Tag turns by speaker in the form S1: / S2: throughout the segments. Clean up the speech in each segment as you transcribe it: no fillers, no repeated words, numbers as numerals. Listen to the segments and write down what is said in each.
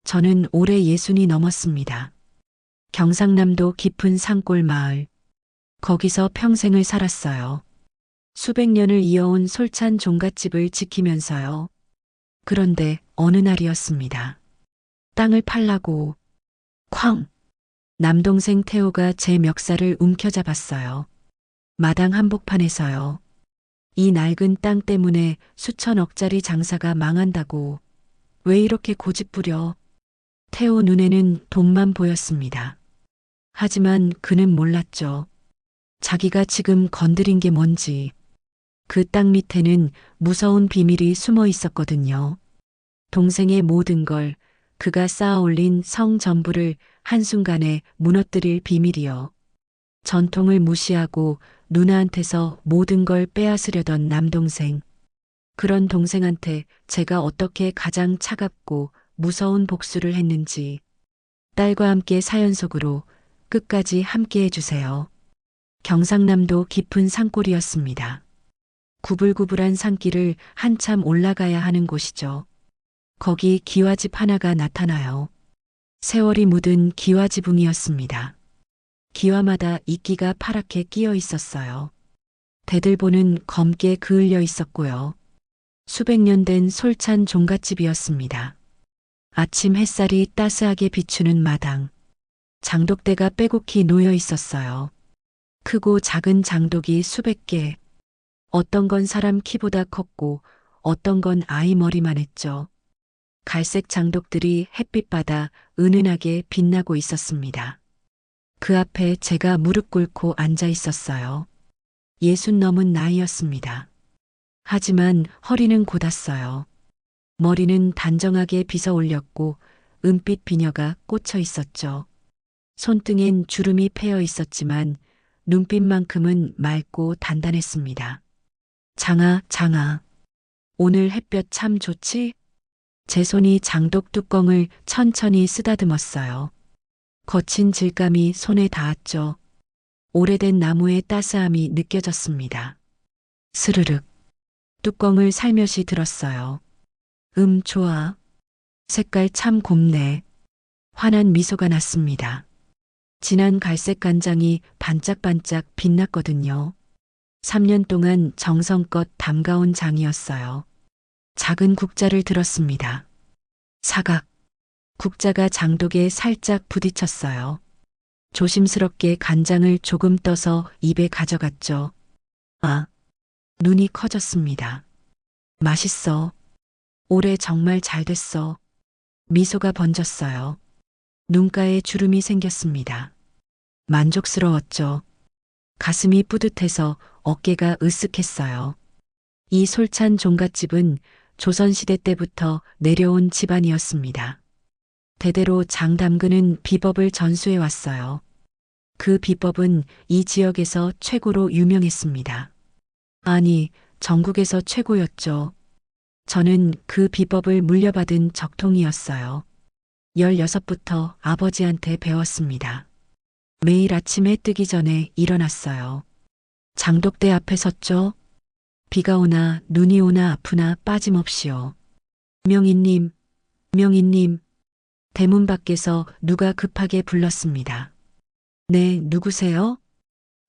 S1: 저는 올해 60이 넘었습니다. 경상남도 깊은 산골 마을. 거기서 평생을 살았어요. 수백 년을 이어온 솔찬 종갓집을 지키면서요. 그런데 어느 날이었습니다. 땅을 팔라고 쾅! 남동생 태호가 제 멱살을 움켜잡았어요. 마당 한복판에서요. 이 낡은 땅 때문에 수천억짜리 장사가 망한다고. 왜 이렇게 고집부려? 태호 눈에는 돈만 보였습니다. 하지만 그는 몰랐죠. 자기가 지금 건드린 게 뭔지. 그 땅 밑에는 무서운 비밀이 숨어 있었거든요. 동생의 모든 걸, 그가 쌓아 올린 성 전부를 한순간에 무너뜨릴 비밀이요. 전통을 무시하고 누나한테서 모든 걸 빼앗으려던 남동생. 그런 동생한테 제가 어떻게 가장 차갑고 무서운 복수를 했는지. 딸과 함께 사연 속으로 끝까지 함께 해주세요. 경상남도 깊은 산골이었습니다. 구불구불한 산길을 한참 올라가야 하는 곳이죠. 거기 기와집 하나가 나타나요. 세월이 묻은 기와지붕이었습니다. 기와마다 이끼가 파랗게 끼어 있었어요. 대들보는 검게 그을려 있었고요. 수백 년 된 솔찬 종갓집이었습니다. 아침 햇살이 따스하게 비추는 마당. 장독대가 빼곡히 놓여 있었어요. 크고 작은 장독이 수백 개. 어떤 건 사람 키보다 컸고 어떤 건 아이 머리만 했죠. 갈색 장독들이 햇빛받아 은은하게 빛나고 있었습니다. 그 앞에 제가 무릎 꿇고 앉아 있었어요. 60 넘은 나이였습니다. 하지만 허리는 곧았어요. 머리는 단정하게 빗어 올렸고 은빛 비녀가 꽂혀 있었죠. 손등엔 주름이 패여 있었지만 눈빛만큼은 맑고 단단했습니다. 장아, 장아. 오늘 햇볕 참 좋지? 제 손이 장독 뚜껑을 천천히 쓰다듬었어요. 거친 질감이 손에 닿았죠. 오래된 나무의 따스함이 느껴졌습니다. 스르륵. 뚜껑을 살며시 들었어요. 좋아. 색깔 참 곱네. 환한 미소가 났습니다. 진한 갈색 간장이 반짝반짝 빛났거든요. 3년 동안 정성껏 담가온 장이었어요. 작은 국자를 들었습니다. 사각. 국자가 장독에 살짝 부딪혔어요. 조심스럽게 간장을 조금 떠서 입에 가져갔죠. 아, 눈이 커졌습니다. 맛있어. 올해 정말 잘 됐어. 미소가 번졌어요. 눈가에 주름이 생겼습니다. 만족스러웠죠. 가슴이 뿌듯해서 어깨가 으쓱했어요. 이 솔찬 종갓집은 조선시대 때부터 내려온 집안이었습니다. 대대로 장 담그는 비법을 전수해 왔어요. 그 비법은 이 지역에서 최고로 유명했습니다. 아니, 전국에서 최고였죠. 저는 그 비법을 물려받은 적통이었어요. 16부터 아버지한테 배웠습니다. 매일 아침 해 뜨기 전에 일어났어요. 장독대 앞에 섰죠. 비가 오나 눈이 오나 아프나 빠짐없이요. 명희님, 명희님. 대문 밖에서 누가 급하게 불렀습니다. 네, 누구세요?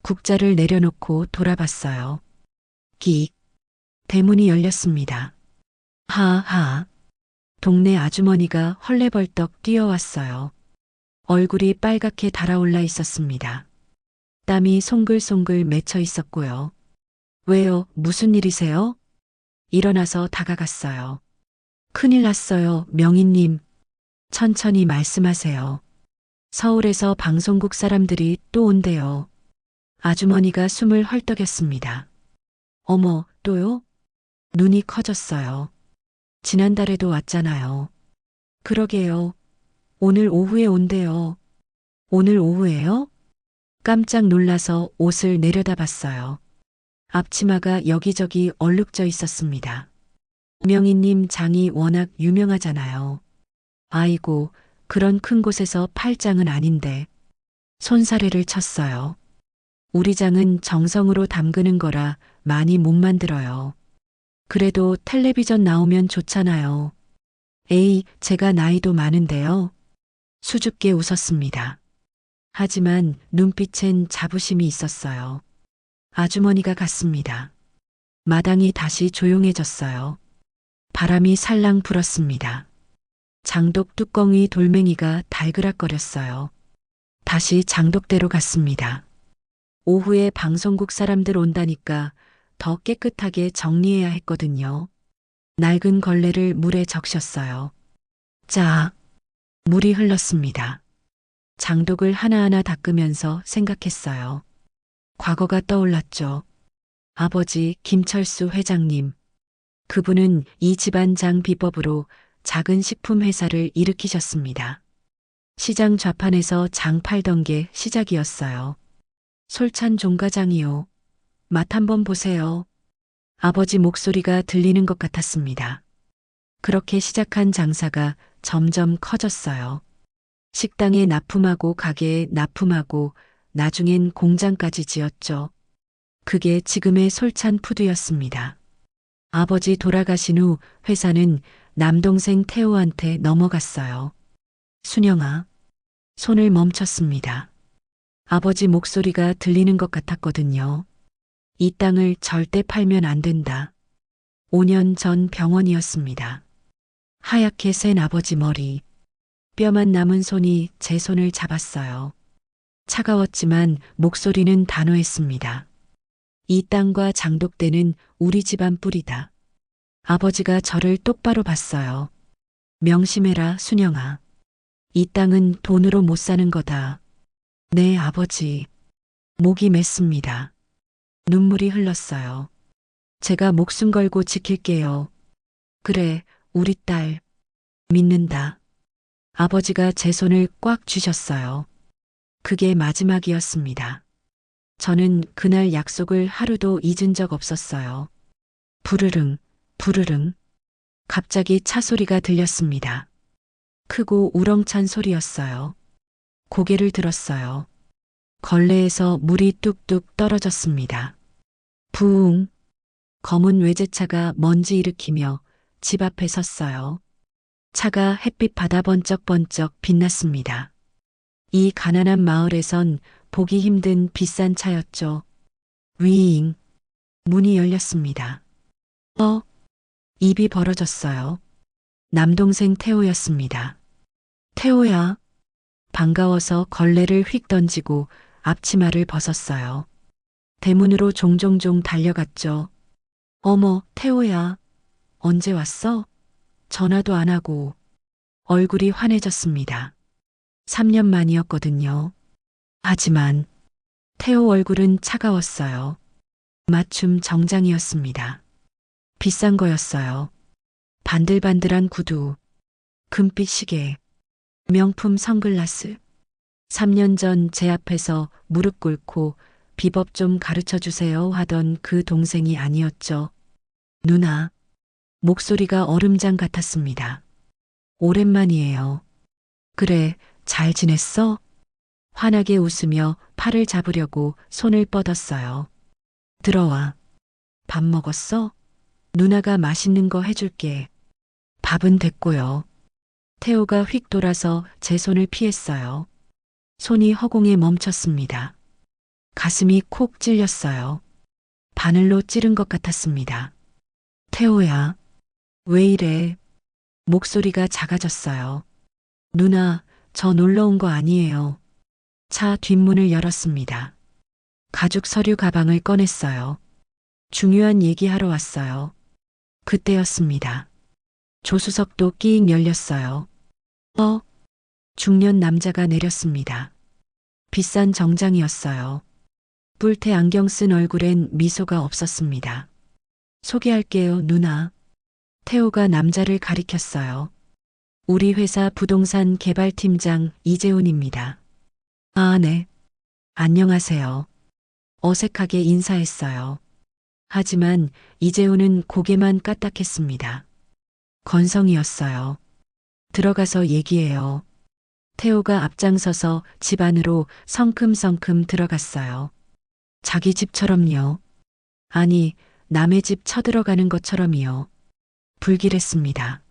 S1: 국자를 내려놓고 돌아봤어요. 끽. 대문이 열렸습니다. 하하. 동네 아주머니가 헐레벌떡 뛰어왔어요. 얼굴이 빨갛게 달아올라 있었습니다. 땀이 송글송글 맺혀 있었고요. 왜요? 무슨 일이세요? 일어나서 다가갔어요. 큰일 났어요, 명희님. 천천히 말씀하세요. 서울에서 방송국 사람들이 또 온대요. 아주머니가 숨을 헐떡였습니다. 어머, 또요? 눈이 커졌어요. 지난달에도 왔잖아요. 그러게요. 오늘 오후에 온대요. 오늘 오후에요? 깜짝 놀라서 옷을 내려다봤어요. 앞치마가 여기저기 얼룩져 있었습니다. 명희님 장이 워낙 유명하잖아요. 아이고, 그런 큰 곳에서 팔 장은 아닌데. 손사래를 쳤어요. 우리 장은 정성으로 담그는 거라 많이 못 만들어요. 그래도 텔레비전 나오면 좋잖아요. 에이, 제가 나이도 많은데요. 수줍게 웃었습니다. 하지만 눈빛엔 자부심이 있었어요. 아주머니가 갔습니다. 마당이 다시 조용해졌어요. 바람이 살랑 불었습니다. 장독 뚜껑 위 돌멩이가 달그락거렸어요. 다시 장독대로 갔습니다. 오후에 방송국 사람들 온다니까 더 깨끗하게 정리해야 했거든요. 낡은 걸레를 물에 적셨어요. 자, 물이 흘렀습니다. 장독을 하나하나 닦으면서 생각했어요. 과거가 떠올랐죠. 아버지 김철수 회장님. 그분은 이 집안 장 비법으로 작은 식품 회사를 일으키셨습니다. 시장 좌판에서 장 팔던 게 시작이었어요. 솔찬 종가장이요. 맛 한번 보세요. 아버지 목소리가 들리는 것 같았습니다. 그렇게 시작한 장사가 점점 커졌어요. 식당에 납품하고 가게에 납품하고 나중엔 공장까지 지었죠. 그게 지금의 솔찬 푸드였습니다. 아버지 돌아가신 후 회사는 남동생 태호한테 넘어갔어요. 순영아, 손을 멈췄습니다. 아버지 목소리가 들리는 것 같았거든요. 이 땅을 절대 팔면 안 된다. 5년 전 병원이었습니다. 하얗게 센 아버지 머리, 뼈만 남은 손이 제 손을 잡았어요. 차가웠지만 목소리는 단호했습니다. 이 땅과 장독대는 우리 집안 뿌리다. 아버지가 저를 똑바로 봤어요. 명심해라, 순영아. 이 땅은 돈으로 못 사는 거다. 네, 아버지. 목이 맸습니다. 눈물이 흘렀어요. 제가 목숨 걸고 지킬게요. 그래, 우리 딸. 믿는다. 아버지가 제 손을 꽉 쥐셨어요. 그게 마지막이었습니다. 저는 그날 약속을 하루도 잊은 적 없었어요. 부르릉, 부르릉. 갑자기 차 소리가 들렸습니다. 크고 우렁찬 소리였어요. 고개를 들었어요. 걸레에서 물이 뚝뚝 떨어졌습니다. 부웅. 검은 외제차가 먼지 일으키며 집 앞에 섰어요. 차가 햇빛 받아 번쩍번쩍 빛났습니다. 이 가난한 마을에선 보기 힘든 비싼 차였죠. 위잉. 문이 열렸습니다. 입이 벌어졌어요. 남동생 태호였습니다. 태호야. 반가워서 걸레를 휙 던지고 앞치마를 벗었어요. 대문으로 종종종 달려갔죠. 어머, 태호야. 언제 왔어? 전화도 안 하고. 얼굴이 환해졌습니다. 3년 만이었거든요. 하지만 태호 얼굴은 차가웠어요. 맞춤 정장이었습니다. 비싼 거였어요. 반들반들한 구두, 금빛 시계, 명품 선글라스. 3년 전 제 앞에서 무릎 꿇고 비법 좀 가르쳐 주세요 하던 그 동생이 아니었죠. 누나. 목소리가 얼음장 같았습니다. 오랜만이에요. 그래, 잘 지냈어? 환하게 웃으며 팔을 잡으려고 손을 뻗었어요. 들어와. 밥 먹었어? 누나가 맛있는 거 해줄게. 밥은 됐고요. 태호가 휙 돌아서 제 손을 피했어요. 손이 허공에 멈췄습니다. 가슴이 콕 찔렸어요. 바늘로 찌른 것 같았습니다. 태호야, 왜 이래? 목소리가 작아졌어요. 누나, 저 놀러 온 거 아니에요. 차 뒷문을 열었습니다. 가죽 서류 가방을 꺼냈어요. 중요한 얘기하러 왔어요. 그때였습니다. 조수석도 끼익 열렸어요. 중년 남자가 내렸습니다. 비싼 정장이었어요. 뿔테 안경 쓴 얼굴엔 미소가 없었습니다. 소개할게요, 누나. 태호가 남자를 가리켰어요. 우리 회사 부동산 개발팀장 이재훈입니다. 아, 네. 안녕하세요. 어색하게 인사했어요. 하지만 이재훈은 고개만 까딱했습니다. 건성이었어요. 들어가서 얘기해요. 태호가 앞장서서 집 안으로 성큼성큼 들어갔어요. 자기 집처럼요. 아니, 남의 집 쳐들어가는 것처럼이요. 불길했습니다.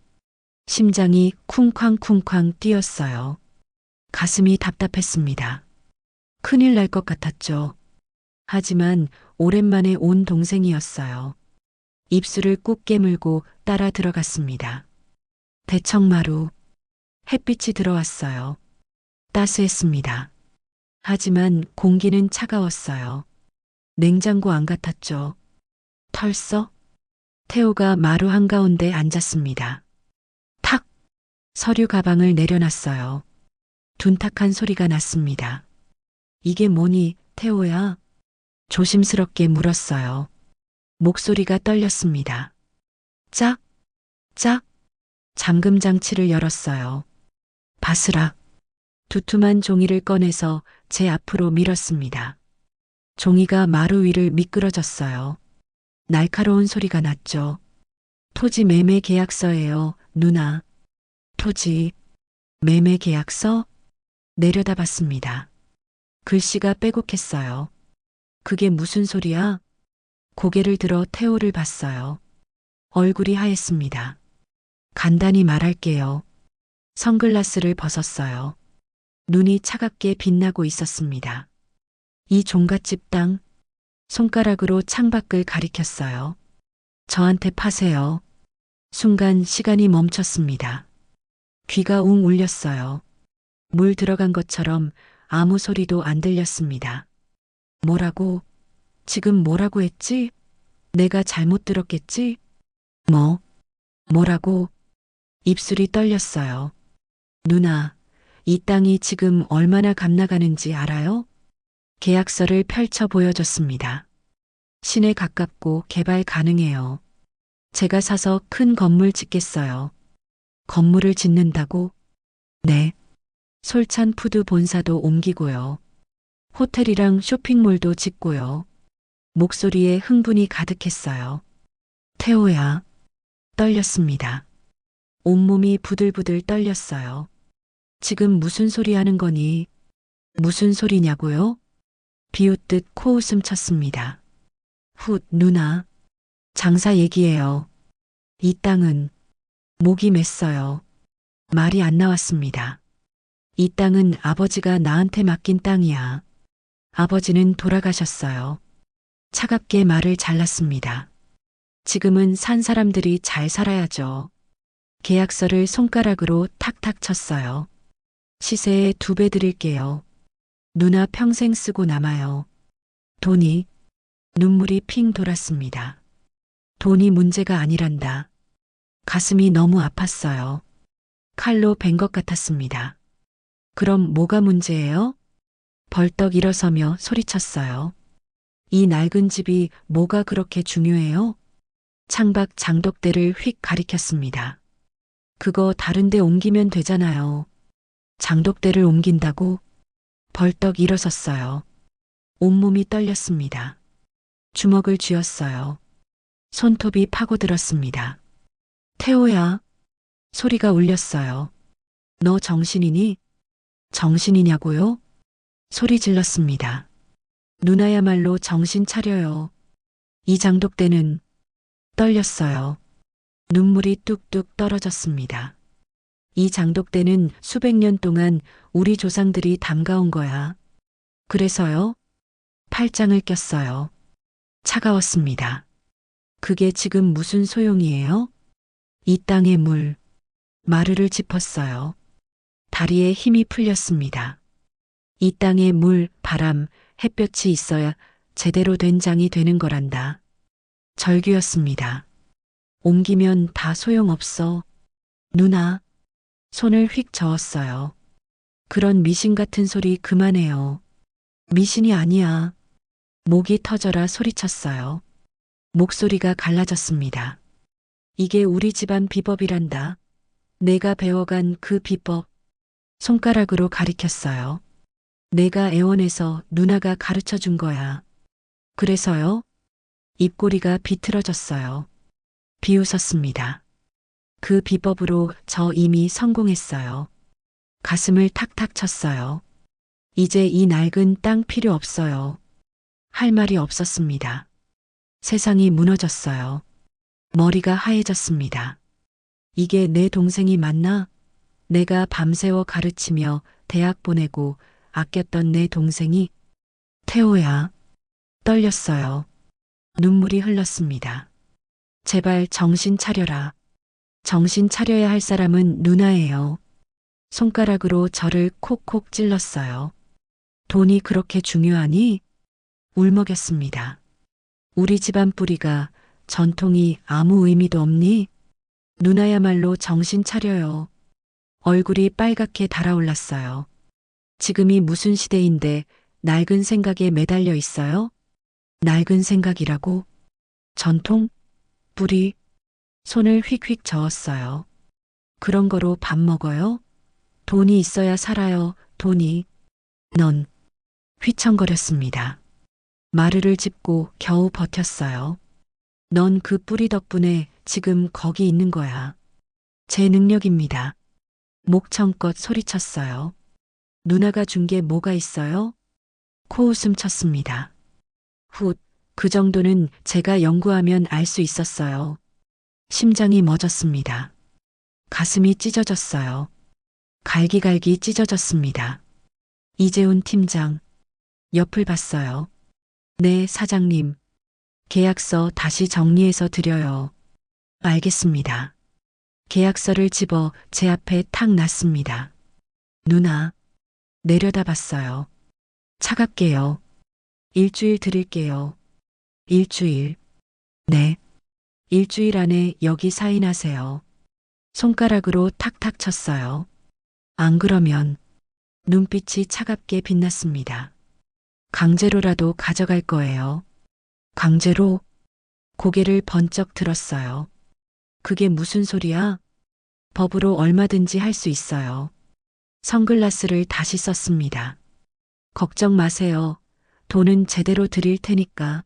S1: 심장이 쿵쾅쿵쾅 뛰었어요. 가슴이 답답했습니다. 큰일 날 것 같았죠. 하지만 오랜만에 온 동생이었어요. 입술을 꾹 깨물고 따라 들어갔습니다. 대청마루. 햇빛이 들어왔어요. 따스했습니다. 하지만 공기는 차가웠어요. 냉장고 안 같았죠. 털썩? 태호가 마루 한가운데 앉았습니다. 탁! 서류 가방을 내려놨어요. 둔탁한 소리가 났습니다. 이게 뭐니, 태호야? 조심스럽게 물었어요. 목소리가 떨렸습니다. 짝! 짝! 잠금 장치를 열었어요. 바스락. 두툼한 종이를 꺼내서 제 앞으로 밀었습니다. 종이가 마루 위를 미끄러졌어요. 날카로운 소리가 났죠. 토지 매매 계약서예요, 누나. 토지 매매 계약서? 내려다봤습니다. 글씨가 빼곡했어요. 그게 무슨 소리야? 고개를 들어 태호를 봤어요. 얼굴이 하였습니다. 간단히 말할게요. 선글라스를 벗었어요. 눈이 차갑게 빛나고 있었습니다. 이 종갓집 땅, 손가락으로 창밖을 가리켰어요. 저한테 파세요. 순간 시간이 멈췄습니다. 귀가 웅 울렸어요. 물 들어간 것처럼 아무 소리도 안 들렸습니다. 뭐라고? 지금 뭐라고 했지? 내가 잘못 들었겠지? 뭐라고? 입술이 떨렸어요. 누나, 이 땅이 지금 얼마나 값나가는지 알아요? 계약서를 펼쳐 보여줬습니다. 시내 가깝고 개발 가능해요. 제가 사서 큰 건물 짓겠어요. 건물을 짓는다고? 네. 솔찬 푸드 본사도 옮기고요. 호텔이랑 쇼핑몰도 짓고요. 목소리에 흥분이 가득했어요. 태호야. 떨렸습니다. 온몸이 부들부들 떨렸어요. 지금 무슨 소리 하는 거니? 무슨 소리냐고요? 비웃듯 코웃음 쳤습니다. 훗, 누나. 장사 얘기예요. 이 땅은 목이 맸어요. 말이 안 나왔습니다. 이 땅은 아버지가 나한테 맡긴 땅이야. 아버지는 돌아가셨어요. 차갑게 말을 잘랐습니다. 지금은 산 사람들이 잘 살아야죠. 계약서를 손가락으로 탁탁 쳤어요. 시세에 2배 드릴게요. 누나 평생 쓰고 남아요. 돈이, 눈물이 핑 돌았습니다. 돈이 문제가 아니란다. 가슴이 너무 아팠어요. 칼로 벤 것 같았습니다. 그럼 뭐가 문제예요? 벌떡 일어서며 소리쳤어요. 이 낡은 집이 뭐가 그렇게 중요해요? 창밖 장독대를 휙 가리켰습니다. 그거 다른 데 옮기면 되잖아요. 장독대를 옮긴다고? 벌떡 일어섰어요. 온몸이 떨렸습니다. 주먹을 쥐었어요. 손톱이 파고들었습니다. 태호야. 소리가 울렸어요. 너 정신이니? 정신이냐고요? 소리 질렀습니다. 누나야말로 정신 차려요. 이 장독대는 떨렸어요. 눈물이 뚝뚝 떨어졌습니다. 이 장독대는 수백 년 동안 우리 조상들이 담가온 거야. 그래서요? 팔짱을 꼈어요. 차가웠습니다. 그게 지금 무슨 소용이에요? 이 땅의 물. 마루를 짚었어요. 다리에 힘이 풀렸습니다. 이 땅의 물, 바람, 햇볕이 있어야 제대로 된 장이 되는 거란다. 절규였습니다. 옮기면 다 소용없어. 누나. 손을 휙 저었어요. 그런 미신 같은 소리 그만해요. 미신이 아니야. 목이 터져라 소리쳤어요. 목소리가 갈라졌습니다. 이게 우리 집안 비법이란다. 내가 배워간 그 비법. 손가락으로 가리켰어요. 내가 애원해서 누나가 가르쳐 준 거야. 그래서요? 입꼬리가 비틀어졌어요. 비웃었습니다. 그 비법으로 저 이미 성공했어요. 가슴을 탁탁 쳤어요. 이제 이 낡은 땅 필요 없어요. 할 말이 없었습니다. 세상이 무너졌어요. 머리가 하얘졌습니다. 이게 내 동생이 맞나? 내가 밤새워 가르치며 대학 보내고 아꼈던 내 동생이 태호야. 떨렸어요. 눈물이 흘렀습니다. 제발 정신 차려라. 정신 차려야 할 사람은 누나예요. 손가락으로 저를 콕콕 찔렀어요. 돈이 그렇게 중요하니? 울먹였습니다. 우리 집안 뿌리가 전통이 아무 의미도 없니? 누나야말로 정신 차려요. 얼굴이 빨갛게 달아올랐어요. 지금이 무슨 시대인데 낡은 생각에 매달려 있어요? 낡은 생각이라고? 전통? 뿌리? 손을 휙휙 저었어요. 그런 거로 밥 먹어요? 돈이 있어야 살아요, 돈이. 넌 휘청거렸습니다. 마르를 짚고 겨우 버텼어요. 넌 그 뿌리 덕분에 지금 거기 있는 거야. 제 능력입니다. 목청껏 소리쳤어요. 누나가 준 게 뭐가 있어요? 코웃음 쳤습니다. 훗, 그 정도는 제가 연구하면 알 수 있었어요. 심장이 멎었습니다. 가슴이 찢어졌어요. 갈기갈기 찢어졌습니다. 이재훈 팀장, 옆을 봤어요. 네, 사장님. 계약서 다시 정리해서 드려요. 알겠습니다. 계약서를 집어 제 앞에 탁 놨습니다. 누나, 내려다 봤어요. 차갑게요. 일주일 드릴게요. 일주일. 네. 일주일 안에 여기 사인하세요. 손가락으로 탁탁 쳤어요. 안 그러면 눈빛이 차갑게 빛났습니다. 강제로라도 가져갈 거예요. 강제로 고개를 번쩍 들었어요. 그게 무슨 소리야? 법으로 얼마든지 할 수 있어요. 선글라스를 다시 썼습니다. 걱정 마세요. 돈은 제대로 드릴 테니까.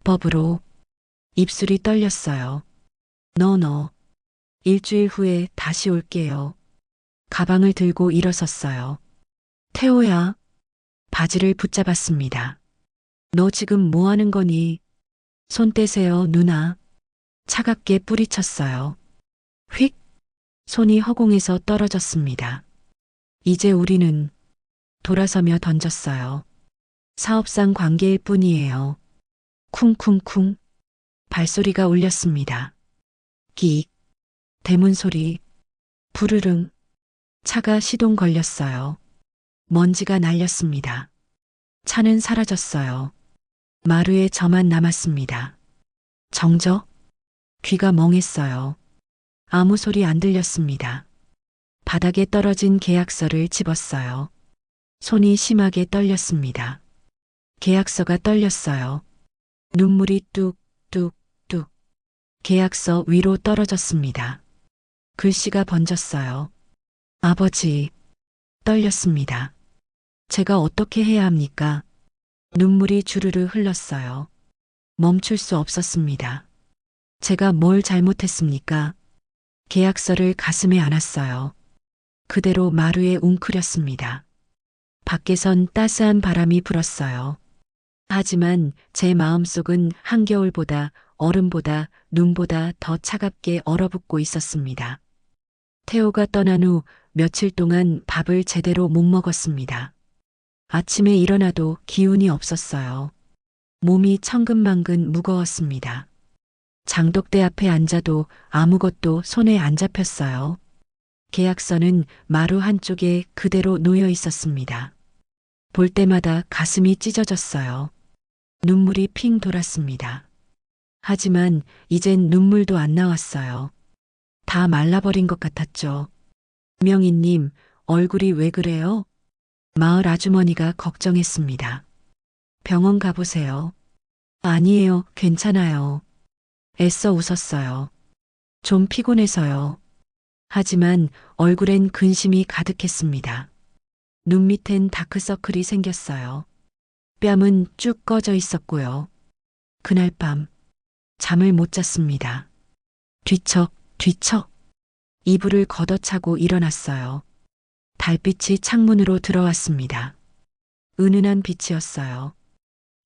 S1: 법으로. 입술이 떨렸어요. 너. 일주일 후에 다시 올게요. 가방을 들고 일어섰어요. 태호야. 바지를 붙잡았습니다. 너 지금 뭐 하는 거니? 손 떼세요, 누나. 차갑게 뿌리쳤어요. 휙. 손이 허공에서 떨어졌습니다. 이제 우리는 돌아서며 던졌어요. 사업상 관계일 뿐이에요. 쿵쿵쿵. 발소리가 울렸습니다. 끽. 대문 소리. 부르릉. 차가 시동 걸렸어요. 먼지가 날렸습니다. 차는 사라졌어요. 마루에 저만 남았습니다. 정적? 귀가 멍했어요. 아무 소리 안 들렸습니다. 바닥에 떨어진 계약서를 집었어요. 손이 심하게 떨렸습니다. 계약서가 떨렸어요. 눈물이 뚝뚝뚝. 계약서 위로 떨어졌습니다. 글씨가 번졌어요. 아버지. 떨렸습니다. 제가 어떻게 해야 합니까? 눈물이 주르르 흘렀어요. 멈출 수 없었습니다. 제가 뭘 잘못했습니까? 계약서를 가슴에 안았어요. 그대로 마루에 웅크렸습니다. 밖에선 따스한 바람이 불었어요. 하지만 제 마음속은 한겨울보다 얼음보다 눈보다 더 차갑게 얼어붙고 있었습니다. 태호가 떠난 후 며칠 동안 밥을 제대로 못 먹었습니다. 아침에 일어나도 기운이 없었어요. 몸이 천근만근 무거웠습니다. 장독대 앞에 앉아도 아무것도 손에 안 잡혔어요. 계약서는 마루 한쪽에 그대로 놓여 있었습니다. 볼 때마다 가슴이 찢어졌어요. 눈물이 핑 돌았습니다. 하지만 이젠 눈물도 안 나왔어요. 다 말라버린 것 같았죠. 명희님, 얼굴이 왜 그래요? 마을 아주머니가 걱정했습니다. 병원 가보세요. 아니에요, 괜찮아요. 애써 웃었어요. 좀 피곤해서요. 하지만 얼굴엔 근심이 가득했습니다. 눈 밑엔 다크서클이 생겼어요. 뺨은 쭉 꺼져 있었고요. 그날 밤 잠을 못 잤습니다. 뒤척 이불을 걷어차고 일어났어요. 달빛이 창문으로 들어왔습니다. 은은한 빛이었어요.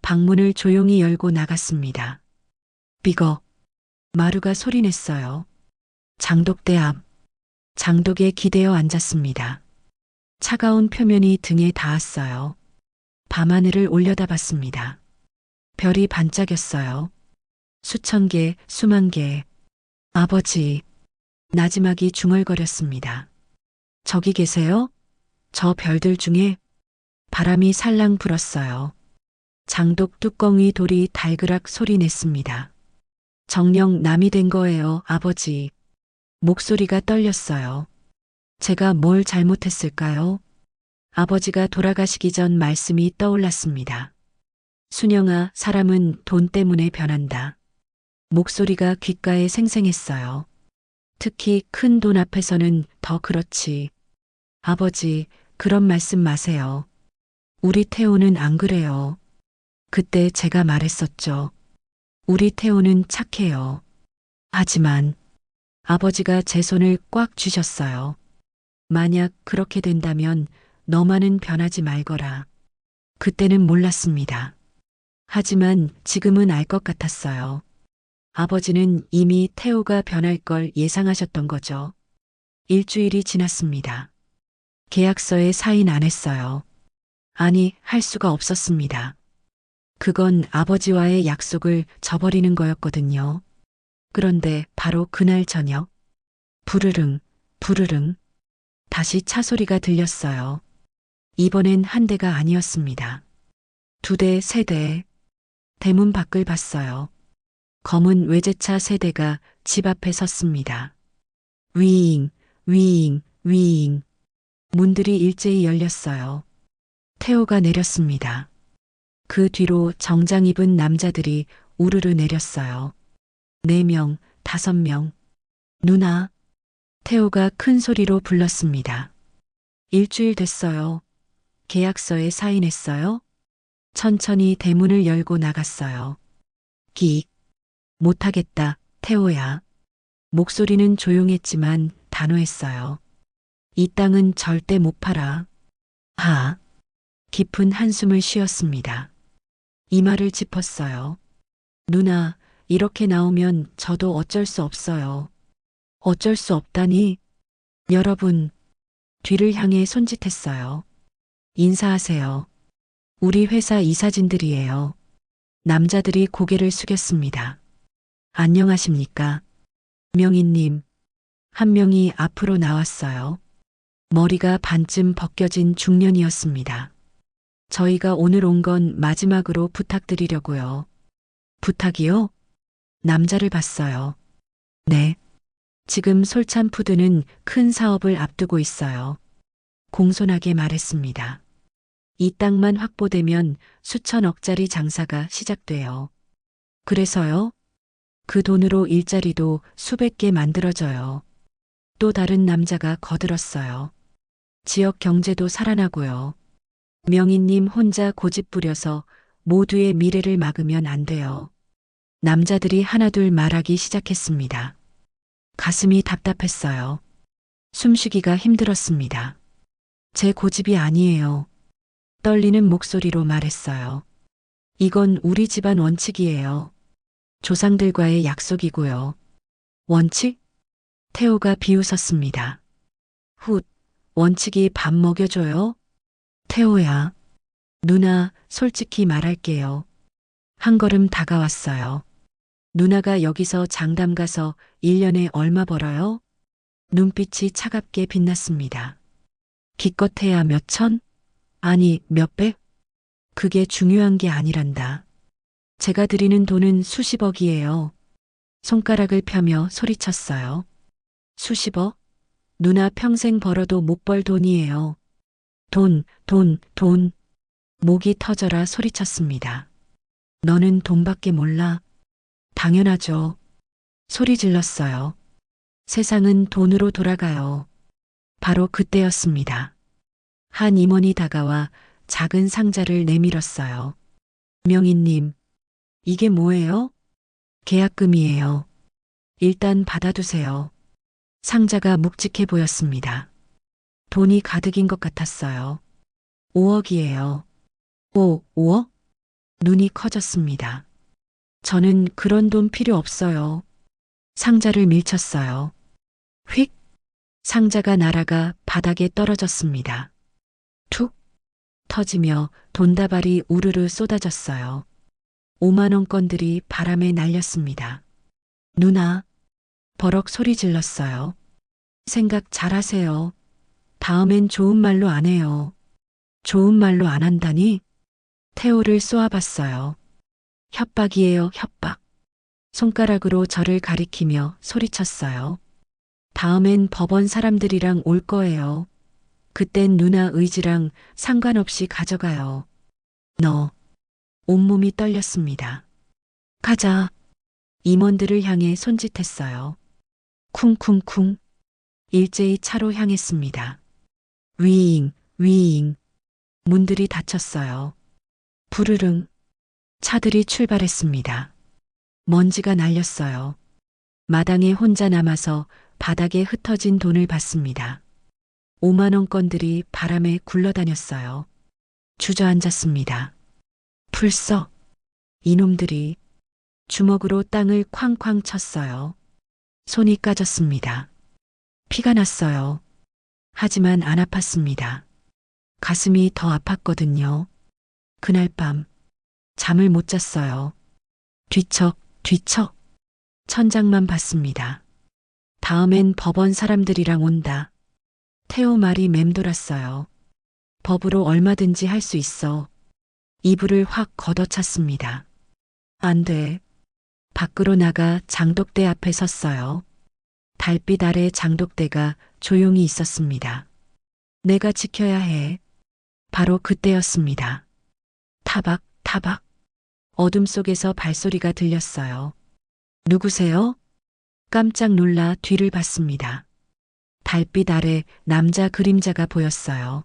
S1: 방문을 조용히 열고 나갔습니다. 삐걱. 마루가 소리냈어요. 장독대 앞. 장독에 기대어 앉았습니다. 차가운 표면이 등에 닿았어요. 밤하늘을 올려다봤습니다. 별이 반짝였어요. 수천 개, 수만 개. 아버지. 나지막이 중얼거렸습니다. 저기 계세요? 저 별들 중에. 바람이 살랑 불었어요. 장독 뚜껑이 돌이 달그락 소리 냈습니다. 정녕 남이 된 거예요, 아버지. 목소리가 떨렸어요. 제가 뭘 잘못했을까요? 아버지가 돌아가시기 전 말씀이 떠올랐습니다. 순영아, 사람은 돈 때문에 변한다. 목소리가 귓가에 생생했어요. 특히 큰 돈 앞에서는 더 그렇지. 아버지, 그런 말씀 마세요. 우리 태호는 안 그래요. 그때 제가 말했었죠. 우리 태호는 착해요. 하지만 아버지가 제 손을 꽉 쥐셨어요. 만약 그렇게 된다면 너만은 변하지 말거라. 그때는 몰랐습니다. 하지만 지금은 알 것 같았어요. 아버지는 이미 태호가 변할 걸 예상하셨던 거죠. 일주일이 지났습니다. 계약서에 사인 안 했어요. 아니, 할 수가 없었습니다. 그건 아버지와의 약속을 저버리는 거였거든요. 그런데 바로 그날 저녁, 부르릉, 부르릉, 다시 차 소리가 들렸어요. 이번엔 한 대가 아니었습니다. 두 대, 세 대. 대문 밖을 봤어요. 검은 외제차 세 대가 집 앞에 섰습니다. 위잉, 위잉, 위잉. 문들이 일제히 열렸어요. 태호가 내렸습니다. 그 뒤로 정장 입은 남자들이 우르르 내렸어요. 4명, 5명. 누나. 태호가 큰 소리로 불렀습니다. 일주일 됐어요. 계약서에 사인했어요? 천천히 대문을 열고 나갔어요. 끽. 못하겠다, 태호야. 목소리는 조용했지만 단호했어요. 이 땅은 절대 못 팔아. 하. 깊은 한숨을 쉬었습니다. 이마를 짚었어요. 누나, 이렇게 나오면 저도 어쩔 수 없어요. 어쩔 수 없다니. 여러분. 뒤를 향해 손짓했어요. 인사하세요. 우리 회사 이사진들이에요. 남자들이 고개를 숙였습니다. 안녕하십니까. 명희님. 한 명이 앞으로 나왔어요. 머리가 반쯤 벗겨진 중년이었습니다. 저희가 오늘 온 건 마지막으로 부탁드리려고요. 부탁이요? 남자를 봤어요. 네. 지금 솔찬푸드는 큰 사업을 앞두고 있어요. 공손하게 말했습니다. 이 땅만 확보되면 수천억짜리 장사가 시작돼요. 그래서요? 그 돈으로 일자리도 수백 개 만들어져요. 또 다른 남자가 거들었어요. 지역 경제도 살아나고요. 명희님 혼자 고집 부려서 모두의 미래를 막으면 안 돼요. 남자들이 하나둘 말하기 시작했습니다. 가슴이 답답했어요. 숨쉬기가 힘들었습니다. 제 고집이 아니에요. 떨리는 목소리로 말했어요. 이건 우리 집안 원칙이에요. 조상들과의 약속이고요. 원칙? 태호가 비웃었습니다. 훗, 원칙이 밥 먹여줘요? 태호야. 누나, 솔직히 말할게요. 한 걸음 다가왔어요. 누나가 여기서 장담 가서 1년에 얼마 벌어요? 눈빛이 차갑게 빛났습니다. 기껏해야 몇 천? 아니, 몇백? 그게 중요한 게 아니란다. 제가 드리는 돈은 수십억이에요. 손가락을 펴며 소리쳤어요. 수십억? 누나 평생 벌어도 못 벌 돈이에요. 돈, 돈, 돈. 목이 터져라 소리쳤습니다. 너는 돈밖에 몰라. 당연하죠. 소리 질렀어요. 세상은 돈으로 돌아가요. 바로 그때였습니다. 한 임원이 다가와 작은 상자를 내밀었어요. 명희님, 이게 뭐예요? 계약금이에요. 일단 받아두세요. 상자가 묵직해 보였습니다. 돈이 가득인 것 같았어요. 5억이에요. 5억? 눈이 커졌습니다. 저는 그런 돈 필요 없어요. 상자를 밀쳤어요. 휙! 상자가 날아가 바닥에 떨어졌습니다. 툭! 터지며 돈다발이 우르르 쏟아졌어요. 5만 원권들이 바람에 날렸습니다. 누나, 버럭 소리 질렀어요. 생각 잘하세요. 다음엔 좋은 말로 안 해요. 좋은 말로 안 한다니? 태호를 쏘아봤어요. 협박이에요, 협박. 손가락으로 저를 가리키며 소리쳤어요. 다음엔 법원 사람들이랑 올 거예요. 그땐 누나 의지랑 상관없이 가져가요. 너. 온몸이 떨렸습니다. 가자. 임원들을 향해 손짓했어요. 쿵쿵쿵. 일제히 차로 향했습니다. 위잉, 위잉. 문들이 닫혔어요. 부르릉. 차들이 출발했습니다. 먼지가 날렸어요. 마당에 혼자 남아서 바닥에 흩어진 돈을 봤습니다. 5만 원권들이 바람에 굴러다녔어요. 주저앉았습니다. 풀썩. 이놈들이 주먹으로 땅을 쾅쾅 쳤어요. 손이 까졌습니다. 피가 났어요. 하지만 안 아팠습니다. 가슴이 더 아팠거든요. 그날 밤 잠을 못 잤어요. 뒤척, 뒤척. 천장만 봤습니다. 다음엔 법원 사람들이랑 온다. 태호 말이 맴돌았어요. 법으로 얼마든지 할 수 있어. 이불을 확 걷어찼습니다. 안 돼. 밖으로 나가 장독대 앞에 섰어요. 달빛 아래 장독대가 조용히 있었습니다. 내가 지켜야 해. 바로 그때였습니다. 타박, 타박. 어둠 속에서 발소리가 들렸어요. 누구세요? 깜짝 놀라 뒤를 봤습니다. 달빛 아래 남자 그림자가 보였어요.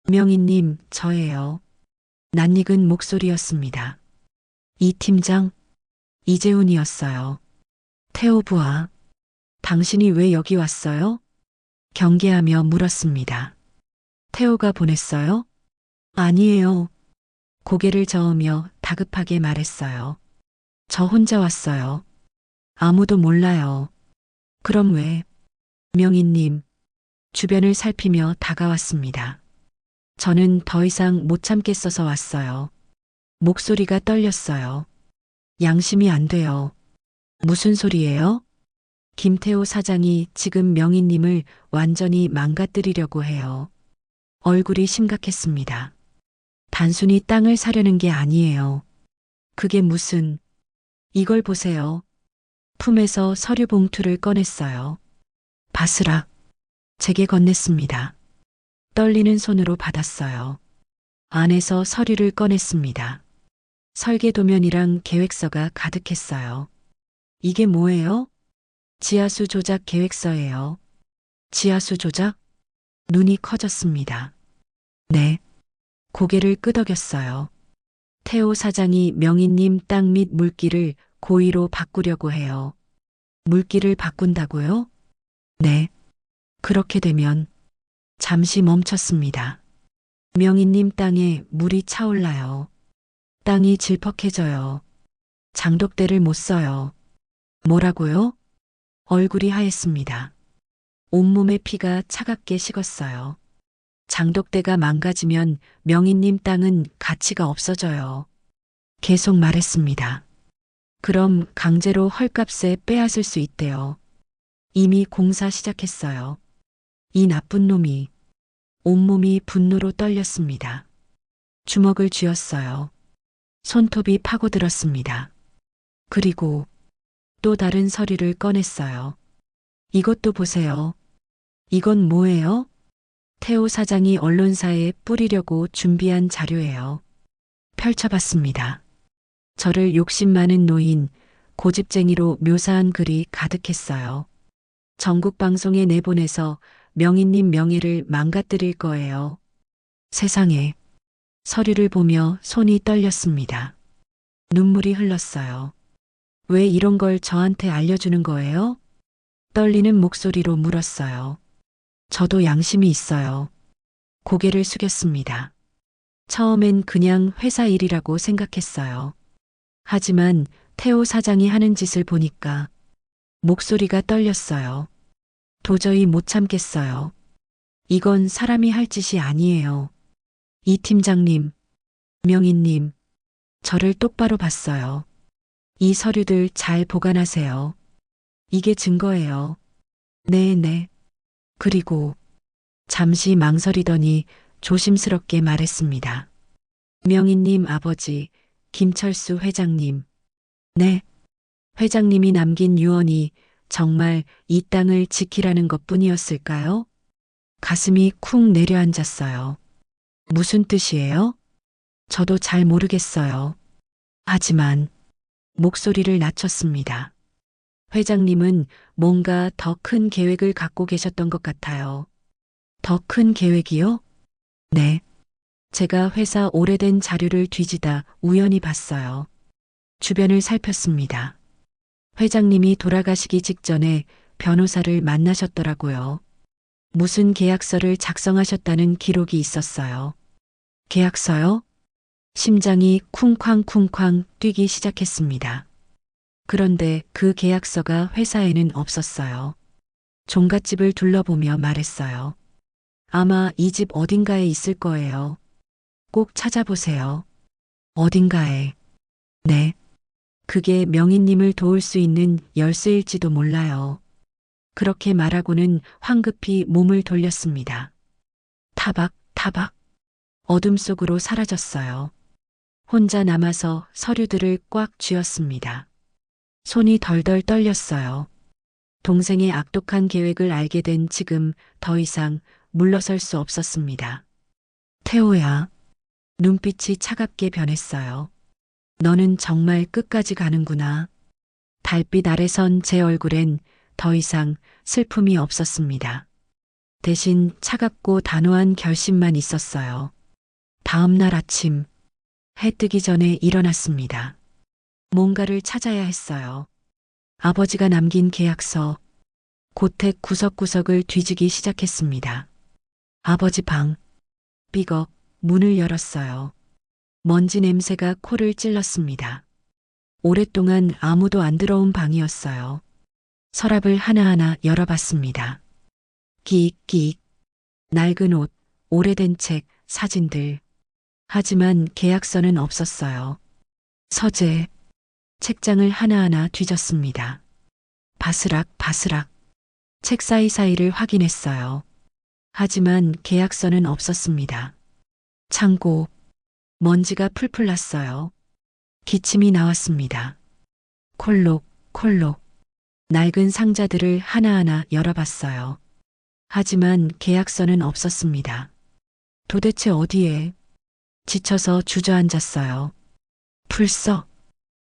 S1: 명희님, 저예요. 낯익은 목소리였습니다. 이 팀장, 이재훈이었어요. 태호 부하, 당신이 왜 여기 왔어요? 경계하며 물었습니다. 태호가 보냈어요? 아니에요. 고개를 저으며 다급하게 말했어요. 저 혼자 왔어요. 아무도 몰라요. 그럼 왜? 명희님, 주변을 살피며 다가왔습니다. 저는 더 이상 못 참겠어서 왔어요. 목소리가 떨렸어요. 양심이 안 돼요. 무슨 소리예요? 김태호 사장이 지금 명희님을 완전히 망가뜨리려고 해요. 얼굴이 심각했습니다. 단순히 땅을 사려는 게 아니에요. 그게 무슨... 이걸 보세요. 품에서 서류 봉투를 꺼냈어요. 바스락. 제게 건넸습니다. 떨리는 손으로 받았어요. 안에서 서류를 꺼냈습니다. 설계도면이랑 계획서가 가득했어요. 이게 뭐예요? 지하수 조작 계획서예요. 지하수 조작? 눈이 커졌습니다. 네. 고개를 끄덕였어요. 태호 사장이 명희님 땅 및 물길을 고의로 바꾸려고 해요. 물길을 바꾼다고요? 네. 그렇게 되면 잠시 멈췄습니다. 명희님 땅에 물이 차올라요. 땅이 질퍽해져요. 장독대를 못 써요. 뭐라고요? 얼굴이 하였습니다. 온몸의 피가 차갑게 식었어요. 장독대가 망가지면 명희님 땅은 가치가 없어져요. 계속 말했습니다. 그럼 강제로 헐값에 빼앗을 수 있대요. 이미 공사 시작했어요. 이 나쁜 놈이. 온몸이 분노로 떨렸습니다. 주먹을 쥐었어요. 손톱이 파고들었습니다. 그리고 또 다른 서류를 꺼냈어요. 이것도 보세요. 이건 뭐예요? 태호 사장이 언론사에 뿌리려고 준비한 자료예요. 펼쳐봤습니다. 저를 욕심 많은 노인, 고집쟁이로 묘사한 글이 가득했어요. 전국 방송에 내보내서 명희님 명예를 망가뜨릴 거예요. 세상에. 서류를 보며 손이 떨렸습니다. 눈물이 흘렀어요. 왜 이런 걸 저한테 알려주는 거예요? 떨리는 목소리로 물었어요. 저도 양심이 있어요. 고개를 숙였습니다. 처음엔 그냥 회사 일이라고 생각했어요. 하지만 태호 사장이 하는 짓을 보니까 목소리가 떨렸어요. 도저히 못 참겠어요. 이건 사람이 할 짓이 아니에요. 이 팀장님, 명희님, 저를 똑바로 봤어요. 이 서류들 잘 보관하세요. 이게 증거예요. 네. 그리고 잠시 망설이더니 조심스럽게 말했습니다. 명희님 아버지, 김철수 회장님. 네. 회장님이 남긴 유언이 정말 이 땅을 지키라는 것 뿐이었을까요? 가슴이 쿵 내려앉았어요. 무슨 뜻이에요? 저도 잘 모르겠어요. 하지만 목소리를 낮췄습니다. 회장님은 뭔가 더 큰 계획을 갖고 계셨던 것 같아요. 더 큰 계획이요? 네. 제가 회사 오래된 자료를 뒤지다 우연히 봤어요. 주변을 살폈습니다. 회장님이 돌아가시기 직전에 변호사를 만나셨더라고요. 무슨 계약서를 작성하셨다는 기록이 있었어요. 계약서요? 심장이 쿵쾅쿵쾅 뛰기 시작했습니다. 그런데 그 계약서가 회사에는 없었어요. 종갓집을 둘러보며 말했어요. 아마 이 집 어딘가에 있을 거예요. 꼭 찾아보세요. 어딘가에. 네. 그게 명희님을 도울 수 있는 열쇠일지도 몰라요. 그렇게 말하고는 황급히 몸을 돌렸습니다. 타박, 타박. 어둠 속으로 사라졌어요. 혼자 남아서 서류들을 꽉 쥐었습니다. 손이 덜덜 떨렸어요. 동생의 악독한 계획을 알게 된 지금 더 이상 물러설 수 없었습니다. 태호야. 눈빛이 차갑게 변했어요. 너는 정말 끝까지 가는구나. 달빛 아래 선 제 얼굴엔 더 이상 슬픔이 없었습니다. 대신 차갑고 단호한 결심만 있었어요. 다음 날 아침, 해 뜨기 전에 일어났습니다. 뭔가를 찾아야 했어요. 아버지가 남긴 계약서, 고택 구석구석을 뒤지기 시작했습니다. 아버지 방, 삐걱 문을 열었어요. 먼지 냄새가 코를 찔렀습니다. 오랫동안 아무도 안 들어온 방이었어요. 서랍을 하나하나 열어봤습니다. 끼익끼익, 낡은 옷, 오래된 책, 사진들. 하지만 계약서는 없었어요. 서재, 책장을 하나하나 뒤졌습니다. 바스락바스락, 책 사이사이를 확인했어요. 하지만 계약서는 없었습니다. 창고, 먼지가 풀풀 났어요. 기침이 나왔습니다. 콜록, 콜록. 낡은 상자들을 하나하나 열어봤어요. 하지만 계약서는 없었습니다. 도대체 어디에? 지쳐서 주저앉았어요. 풀썩.